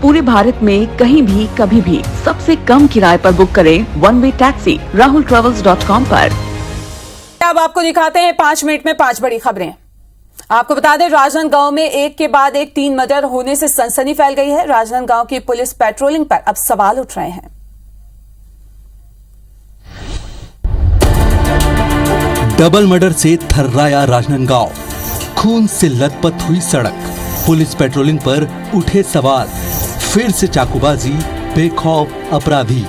पूरे भारत में कहीं भी कभी भी सबसे कम किराए पर बुक करें वन वे टैक्सी rahultravels.com पर। अब आपको दिखाते हैं 5 मिनट में 5 बड़ी खबरें। आपको बता दें, राजनांदगांव में एक के बाद एक 3 मर्डर होने से सनसनी फैल गई है। राजनांदगांव की पुलिस पेट्रोलिंग पर अब सवाल उठ रहे हैं। डबल मर्डर से थर्राया राजनांदगांव, खून से लथपथ हुई सड़क, पुलिस पेट्रोलिंग पर उठे सवाल, फिर से चाकूबाजी, बेखौफ अपराधी।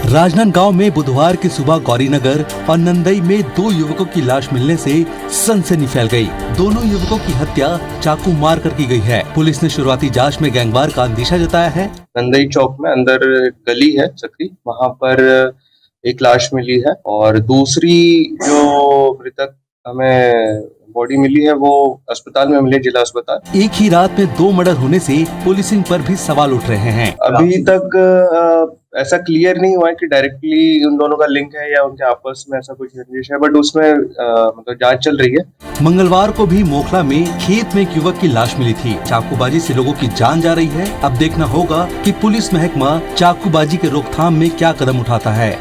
राजनांदगांव में बुधवार की सुबह गौरीनगर और नंदई में 2 युवकों की लाश मिलने से सनसनी फैल गई। दोनों युवकों की हत्या चाकू मार कर की गई है। पुलिस ने शुरुआती जांच में गैंगवार का अंदेशा जताया है। नंदई चौक में अंदर गली है सकरी, वहां पर एक लाश मिली है और दूसरी जो मृतक हमें बॉडी मिली है वो अस्पताल में मिली, जिला अस्पताल। एक ही रात में 2 मर्डर होने से पुलिसिंग पर भी सवाल उठ रहे हैं। अभी तक ऐसा क्लियर नहीं हुआ है कि डायरेक्टली उन दोनों का लिंक है या उनके आपस में ऐसा कुछ रंजिश है, बट उसमें मतलब जांच चल रही है। मंगलवार को भी मोखला में खेत में एक युवक की लाश मिली थी। चाकूबाजी से लोगों की जान जा रही है। अब देखना होगा कि पुलिस महकमा चाकूबाजी के रोकथाम में क्या कदम उठाता है।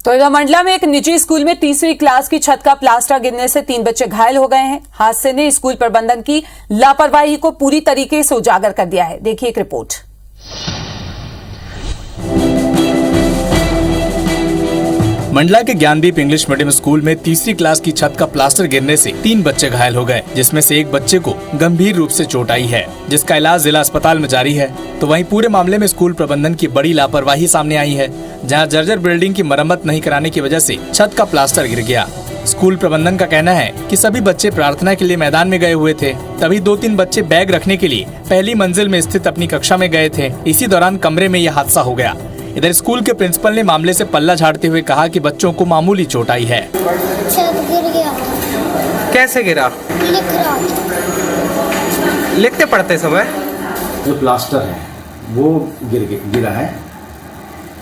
तो मंडला में एक निजी स्कूल में 3वीं क्लास की छत का प्लास्टर गिरने से 3 बच्चे घायल हो गए हैं। हादसे ने स्कूल प्रबंधन की लापरवाही को पूरी तरीके से उजागर कर दिया है। देखिए एक रिपोर्ट। मंडला के ज्ञानदीप इंग्लिश मीडियम स्कूल में 3वीं क्लास की छत का प्लास्टर गिरने से 3 बच्चे घायल हो गए, जिसमें से एक बच्चे को गंभीर रूप से चोट आई है, जिसका इलाज जिला अस्पताल में जारी है। तो वहीं पूरे मामले में स्कूल प्रबंधन की बड़ी लापरवाही सामने आई है, जहां जर्जर बिल्डिंग की मरम्मत नहीं कराने की वजह से छत का प्लास्टर गिर गया। स्कूल प्रबंधन का कहना है कि सभी बच्चे प्रार्थना के लिए मैदान में गए हुए थे। तभी 2-3 बच्चे बैग रखने के लिए पहली मंजिल में स्थित अपनी कक्षा में गए थे। इसी दौरान कमरे में यह हादसा हो गया। इधर स्कूल के प्रिंसिपल ने मामले से पल्ला झाड़ते हुए कहा कि बच्चों को मामूली चोट आई है। छत गिर गया। कैसे गिरा? लिख रहा था। लिखते पढ़ते समय जो प्लास्टर है वो गिरा है,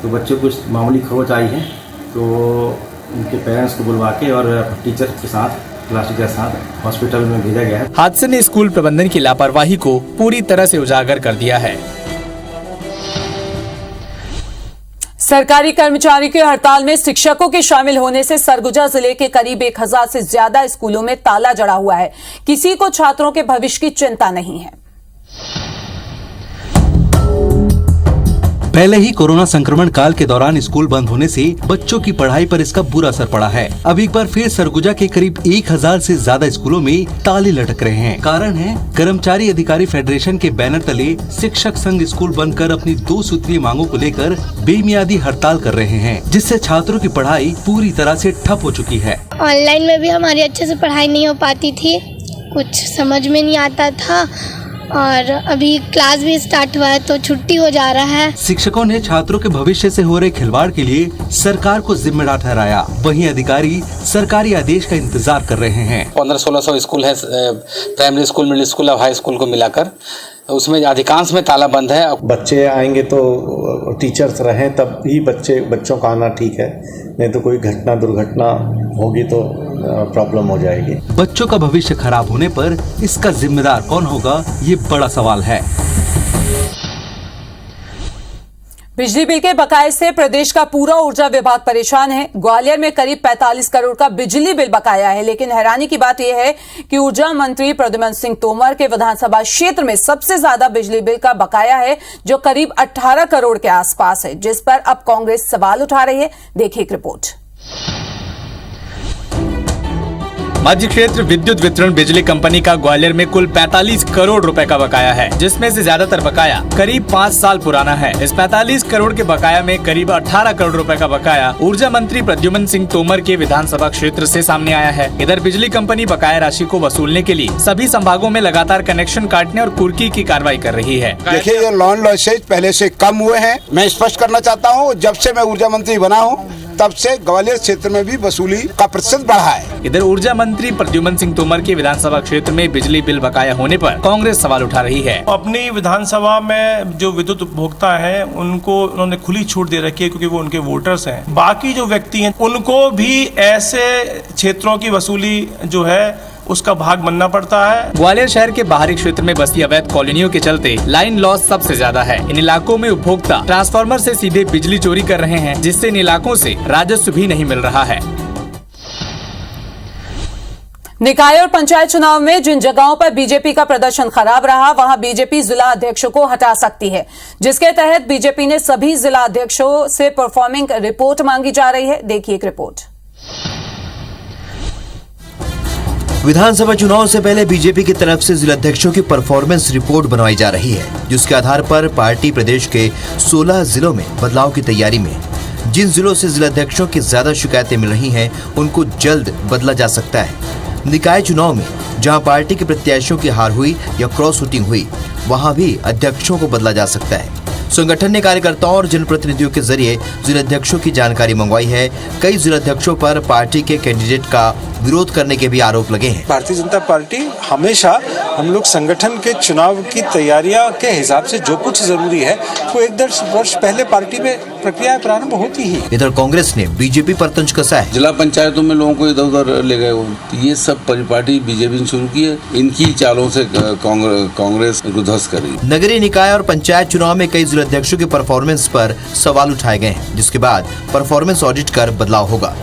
तो बच्चों को मामूली खरोच आई है, तो उनके पेरेंट्स को बुलवा के और टीचर के साथ, क्लास टीचर के साथ हॉस्पिटल में भेजा गया है। हादसे ने स्कूल प्रबंधन की लापरवाही को पूरी तरह से उजागर कर दिया है। सरकारी कर्मचारी की हड़ताल में शिक्षकों के शामिल होने से सरगुजा जिले के करीब 1000 से ज्यादा स्कूलों में ताला जड़ा हुआ है। किसी को छात्रों के भविष्य की चिंता नहीं है। पहले ही कोरोना संक्रमण काल के दौरान स्कूल बंद होने से बच्चों की पढ़ाई पर इसका बुरा असर पड़ा है। अब एक बार फिर सरगुजा के करीब 1000 से ज्यादा स्कूलों में ताले लटक रहे हैं। कारण है, कर्मचारी अधिकारी फेडरेशन के बैनर तले शिक्षक संघ स्कूल बंद कर अपनी 2 सूत्रीय मांगों को लेकर बेमियादी हड़ताल कर रहे हैं, जिससे छात्रों की पढ़ाई पूरी तरह से ठप हो चुकी है। ऑनलाइन में भी हमारी अच्छे से पढ़ाई नहीं हो पाती थी, कुछ समझ में नहीं आता था, और अभी क्लास भी स्टार्ट हुआ है तो छुट्टी हो जा रहा है। शिक्षकों ने छात्रों के भविष्य से हो रहे खिलवाड़ के लिए सरकार को जिम्मेदार ठहराया। वहीं अधिकारी सरकारी आदेश का इंतजार कर रहे हैं। 1500-1600 स्कूल है, प्राइमरी स्कूल, मिडिल स्कूल और हाई स्कूल को मिलाकर, उसमें अधिकांश में ताला बंद है। बच्चे आएंगे तो टीचर्स रहें तब ही बच्चों का आना ठीक है, नहीं तो कोई घटना दुर्घटना होगी तो प्रॉब्लम हो जाएगी। बच्चों का भविष्य खराब होने पर इसका जिम्मेदार कौन होगा, ये बड़ा सवाल है। बिजली बिल के बकाये से प्रदेश का पूरा ऊर्जा विभाग परेशान है। ग्वालियर में करीब 45 करोड़ का बिजली बिल बकाया है, लेकिन हैरानी की बात यह है कि ऊर्जा मंत्री प्रद्युमन सिंह तोमर के विधानसभा क्षेत्र में सबसे ज्यादा बिजली बिल का बकाया है, जो करीब 18 करोड़ के आसपास है, जिस पर अब कांग्रेस सवाल उठा रही है। देखिए एक रिपोर्ट। मध्य क्षेत्र विद्युत वितरण बिजली कंपनी का ग्वालियर में कुल 45 करोड़ रुपए का बकाया है, जिसमें से ज्यादातर बकाया करीब 5 साल पुराना है। इस 45 करोड़ के बकाया में करीब 18 करोड़ रुपए का बकाया ऊर्जा मंत्री प्रद्युमन सिंह तोमर के विधानसभा क्षेत्र से सामने आया है। इधर बिजली कंपनी बकाया राशि को वसूलने के लिए सभी संभागों में लगातार कनेक्शन काटने और कुर्की की कार्रवाई कर रही है। देखिए, ये लॉन लॉसेज पहले से कम हुए हैं। मैं स्पष्ट करना चाहता हूँ, जब से मैं ऊर्जा मंत्री बना हूँ तब से ग्वालियर क्षेत्र में भी वसूली का प्रतिशत बढ़ा है। इधर ऊर्जा मंत्री प्रद्युमन सिंह तोमर के विधानसभा क्षेत्र में बिजली बिल बकाया होने पर कांग्रेस सवाल उठा रही है। अपनी विधानसभा में जो विद्युत उपभोक्ता है उनको उन्होंने खुली छूट दे रखी है, क्योंकि वो उनके वोटर्स हैं। बाकी जो व्यक्ति हैं उनको भी ऐसे क्षेत्रों की वसूली जो है उसका भाग बनना पड़ता है। ग्वालियर शहर के बाहरी क्षेत्र में बसी अवैध कॉलोनियों के चलते लाइन लॉस सबसे ज्यादा है। इन इलाकों में उपभोक्ता ट्रांसफार्मर से सीधे बिजली चोरी कर रहे हैं, जिससे इन इलाकों से राजस्व भी नहीं मिल रहा है। निकाय और पंचायत चुनाव में जिन जगहों पर बीजेपी का प्रदर्शन खराब रहा, वहां बीजेपी जिला अध्यक्षों को हटा सकती है, जिसके तहत बीजेपी ने सभी जिला अध्यक्षों से परफॉर्मिंग रिपोर्ट मांगी जा रही है। देखिए एक रिपोर्ट। विधानसभा चुनाव से पहले बीजेपी की तरफ से जिलाध्यक्षों की परफॉर्मेंस रिपोर्ट बनवाई जा रही है, जिसके आधार पर पार्टी प्रदेश के 16 जिलों में बदलाव की तैयारी में। जिन जिलों से जिलाध्यक्षों की ज्यादा शिकायतें मिल रही हैं, उनको जल्द बदला जा सकता है। निकाय चुनाव में जहां पार्टी के प्रत्याशियों की हार हुई या क्रॉस वोटिंग हुई, वहां भी अध्यक्षों को बदला जा सकता है। संगठन ने कार्यकर्ताओं और जनप्रतिनिधियों के जरिए जिलाध्यक्षों की जानकारी मंगवाई है। कई जिलाध्यक्षों पर पार्टी के कैंडिडेट का विरोध करने के भी आरोप लगे हैं। भारतीय जनता पार्टी हमेशा हम लोग संगठन के चुनाव की तैयारियां के हिसाब से जो कुछ जरूरी है वो 1-2 वर्ष पहले पार्टी में प्रक्रिया प्रारंभ होती ही। इधर कांग्रेस ने बीजेपी पर तंज कसा है। जिला पंचायतों में लोगों को इधर उधर ले गए, ये सब परिपाटी बीजेपी ने शुरू की है। इनकी चालों से कांग्रेस ध्वस्त कर रही है। नगरीय निकाय और पंचायत चुनाव में कई जिलाध्यक्षों की परफॉर्मेंस पर सवाल उठाए गए हैं, जिसके बाद परफॉर्मेंस ऑडिट कर बदलाव होगा।